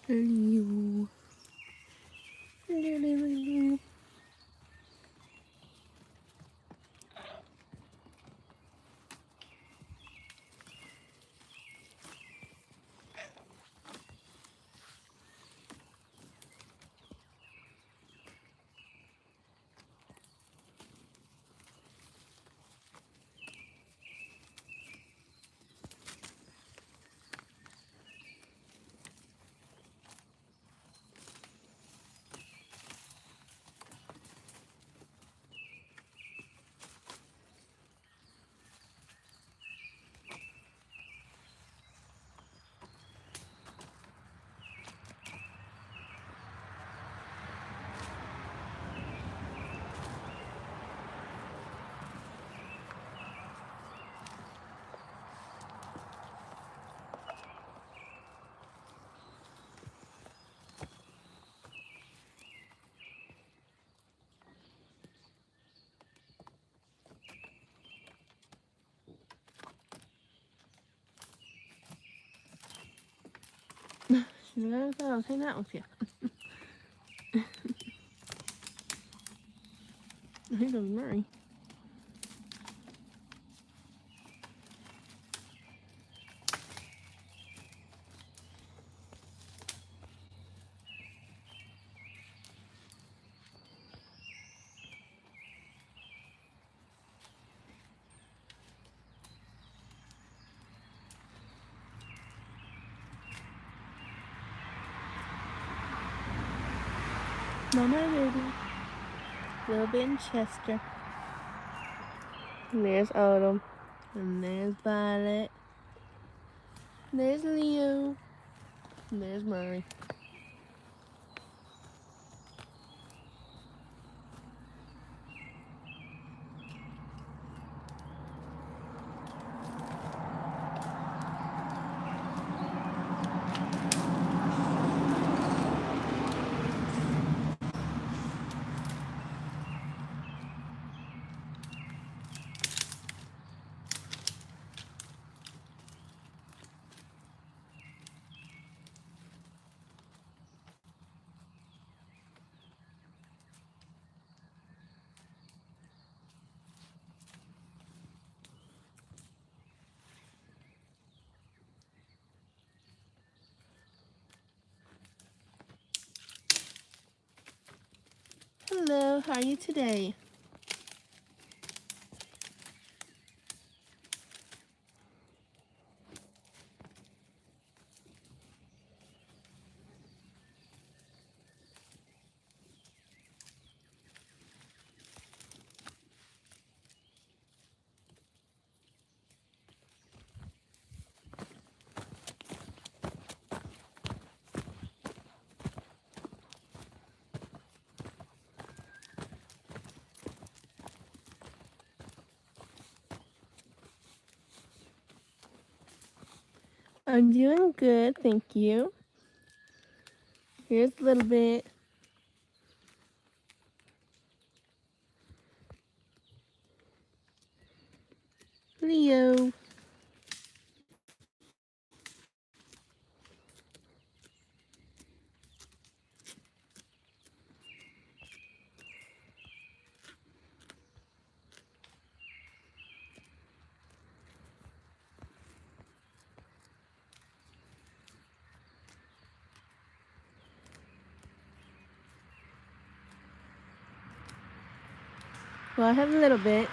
Leo. Leo. She's gonna go hang out with you. Here goes Murray. Mama baby. Little bit in Chester. And there's Autumn. And there's Violet. And there's Leo. And there's Murray. Hello, how are you today? I'm doing good, thank you. Here's a little bit. Leo. Well, I have a little bit.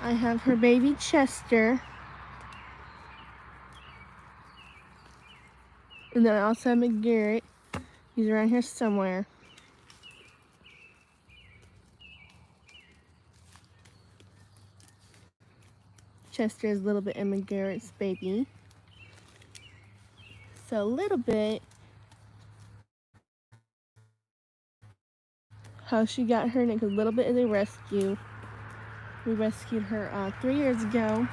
I have her baby Chester. And then I also have McGarrett. He's around here somewhere. Chester is a little bit in McGarrett's baby. So a little bit how she got her name, because a little bit is a rescue. We rescued her 3 years ago.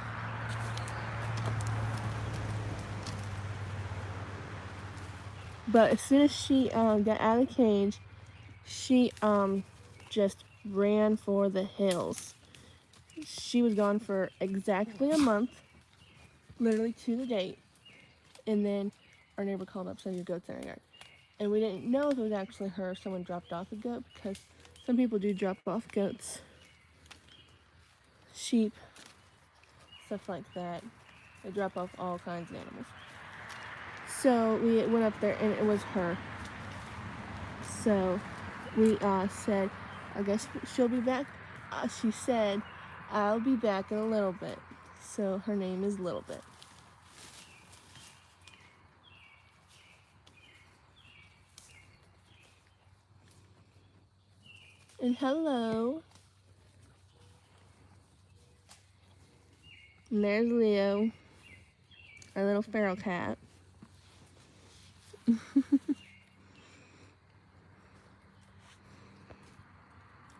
But as soon as she got out of the cage, she just ran for the hills. She was gone for exactly a month, literally to the date. And then our neighbor called up, said your goat's in our yard. And we didn't know if it was actually her or someone dropped off a goat, because some people do drop off goats, sheep, stuff like that. They drop off all kinds of animals. So we went up there and it was her. So we said, I guess she'll be back. She said, I'll be back in a little bit. So her name is Little Bit. And hello. And there's Leo, our little feral cat.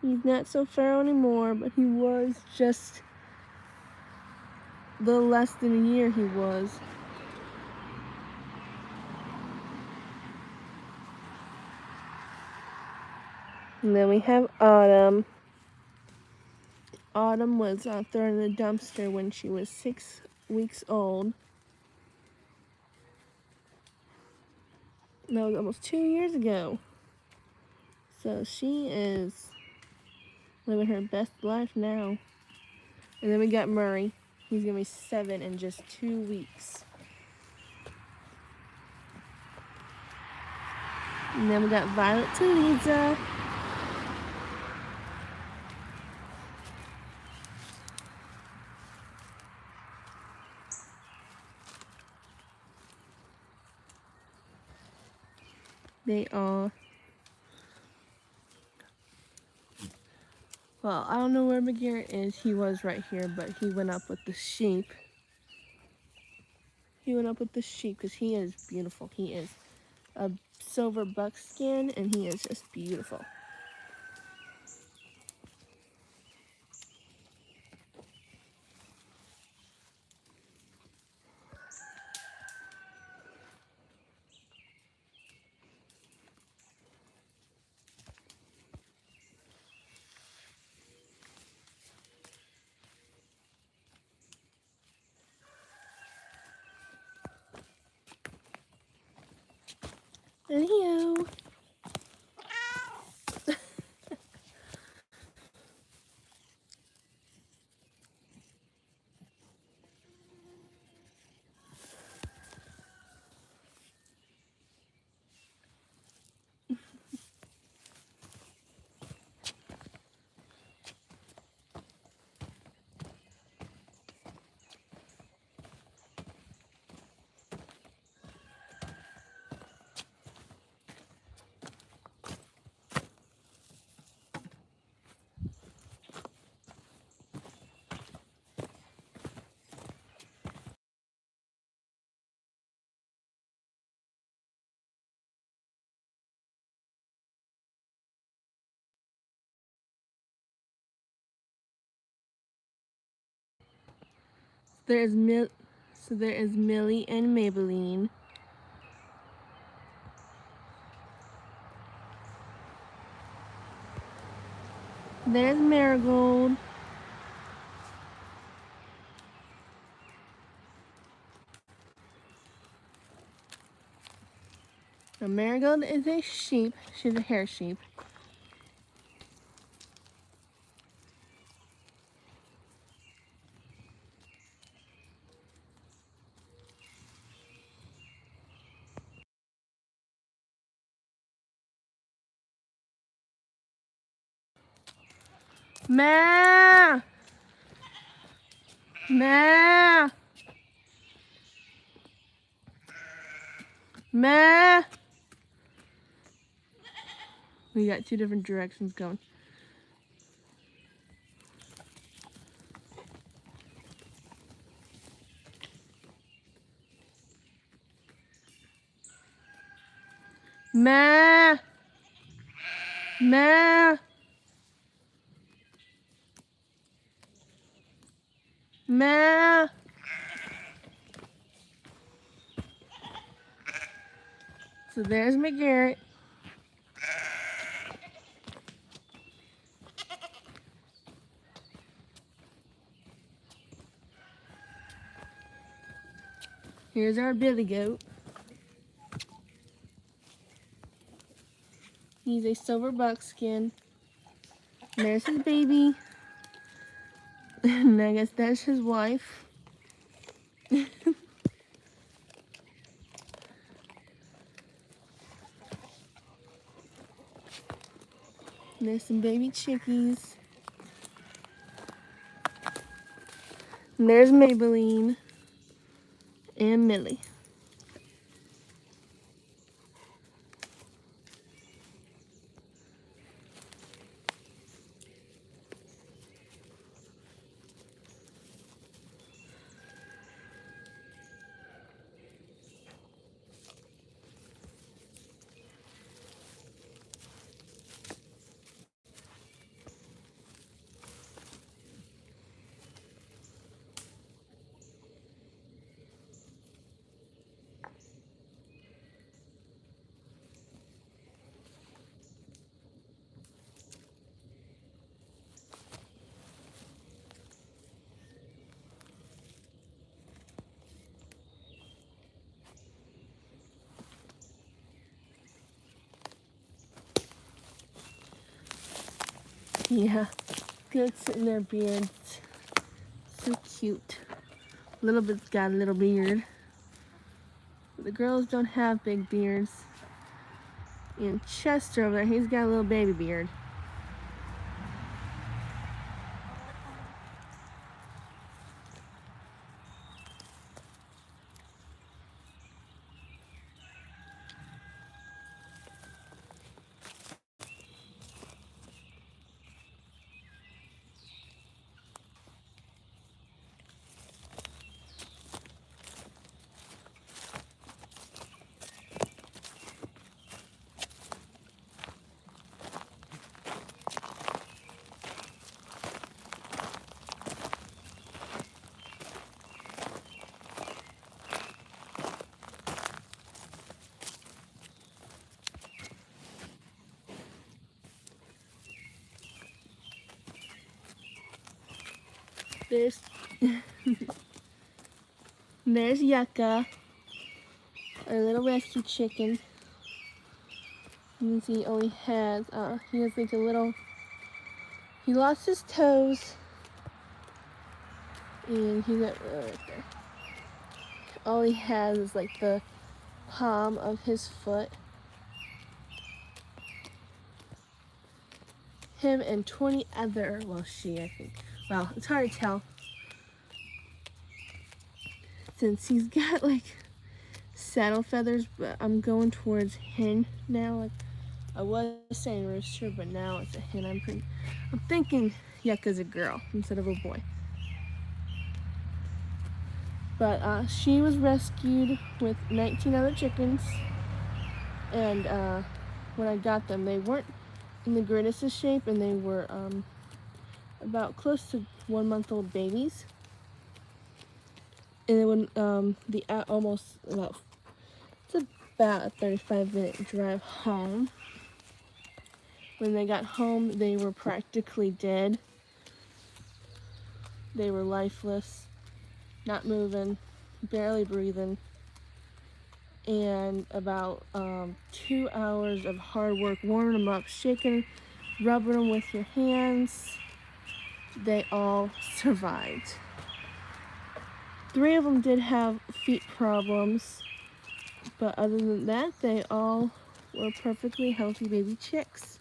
He's not so feral anymore, but he was just a little less than a year he was. And then we have Autumn. Autumn was thrown in the dumpster when she was 6 weeks old. And that was almost 2 years ago. So she is living her best life now. And then we got Murray. He's gonna be 7 in just 2 weeks. And then we got Violet Taliza. They are, well, I don't know where McGarrett is. He was right here, but he went up with the sheep. He went up with the sheep because he is beautiful. He is a silver buckskin, and he is just beautiful. Hello. There is Millie and Maybelline. There's Marigold. Now, Marigold is a sheep. She's a hair sheep. Ma! Ma! Ma! We got 2 different directions going. Ma! Ma! Ma! So there's McGarrett. Here's our Billy goat. He's a silver buckskin. There's his baby. And I guess that's his wife. There's some baby chickies. And there's Maybelline and Millie. Yeah, good sitting there, beards. So cute. Little bit's got a little beard. The girls don't have big beards. And Chester over there, he's got a little baby beard. There's there's Yucca, our little rescue chicken. You can see he has like a little, he lost his toes, and he's right there. All he has is like the palm of his foot. Him and 20 other, well, she, I think. Well, it's hard to tell since he's got like saddle feathers, but I'm going towards hen now. Like I was saying rooster, but now it's a hen. I'm thinking Yucca's a girl instead of a boy. But she was rescued with 19 other chickens, and when I got them, they weren't in the greatest of shape, and they were about close to 1 month old babies. And then when it's about a 35-minute drive home. When they got home, they were practically dead. They were lifeless, not moving, barely breathing. And about 2 hours of hard work warming them up, shaking, rubbing them with your hands, they all survived. 3 of them did have feet problems, but other than that, they all were perfectly healthy baby chicks.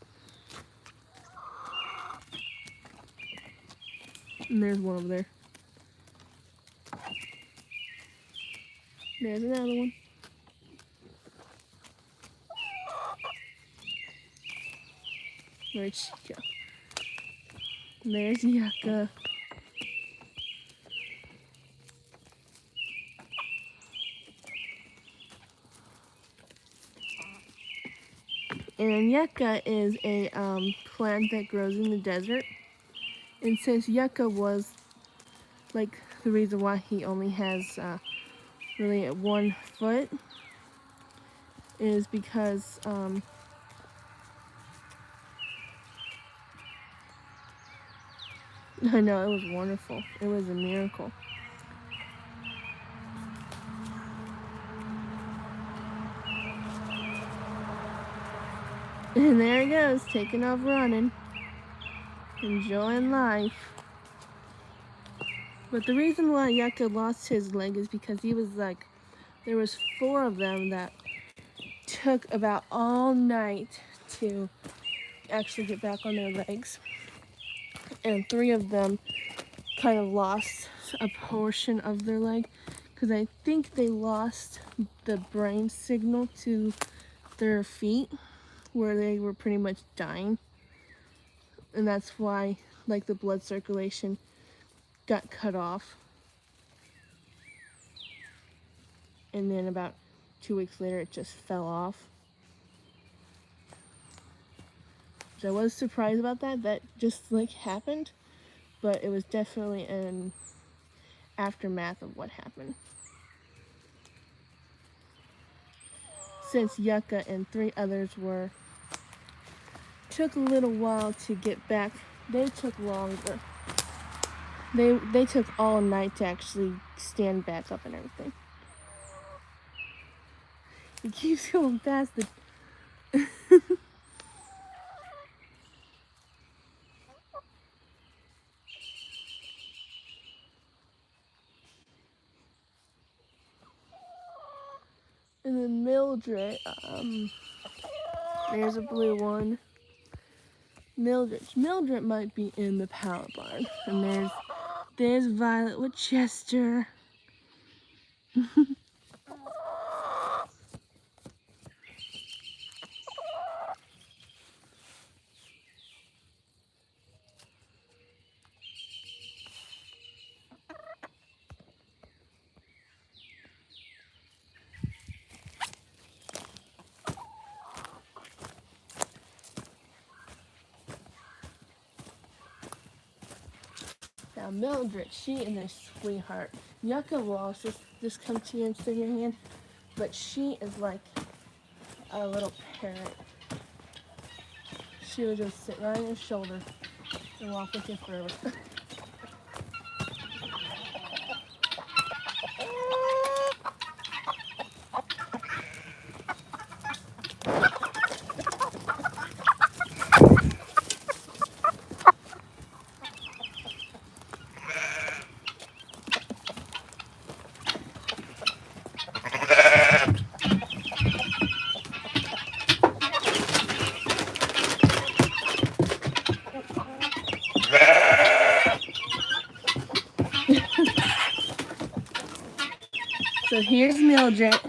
And there's one over there. There's another one. Where'd she go? And there's Yucca. And yucca is a plant that grows in the desert. And since yucca was like the reason why he only has really 1 foot is because I know, it was wonderful. It was a miracle. And there he goes, taking off running, enjoying life. But the reason why Yucca lost his leg is because he was like, there was 4 of them that took about all night to actually get back on their legs. And 3 of them kind of lost a portion of their leg because I think they lost the brain signal to their feet where they were pretty much dying. And that's why like the blood circulation got cut off. And then about 2 weeks later it just fell off. So I was surprised about that. That just like happened, but it was definitely an aftermath of what happened. Since Yucca and 3 others took a little while to get back, they took longer. They took all night to actually stand back up and everything. It keeps going past the and then Mildred, there's a blue one. Mildred might be in the power barn. And there's Violet with Chester. Now Mildred, she is a sweetheart. Yucca will also just come to you and sit in your hand, but she is like a little parrot. She would just sit right on your shoulder and walk with you forever. So here's Mildred.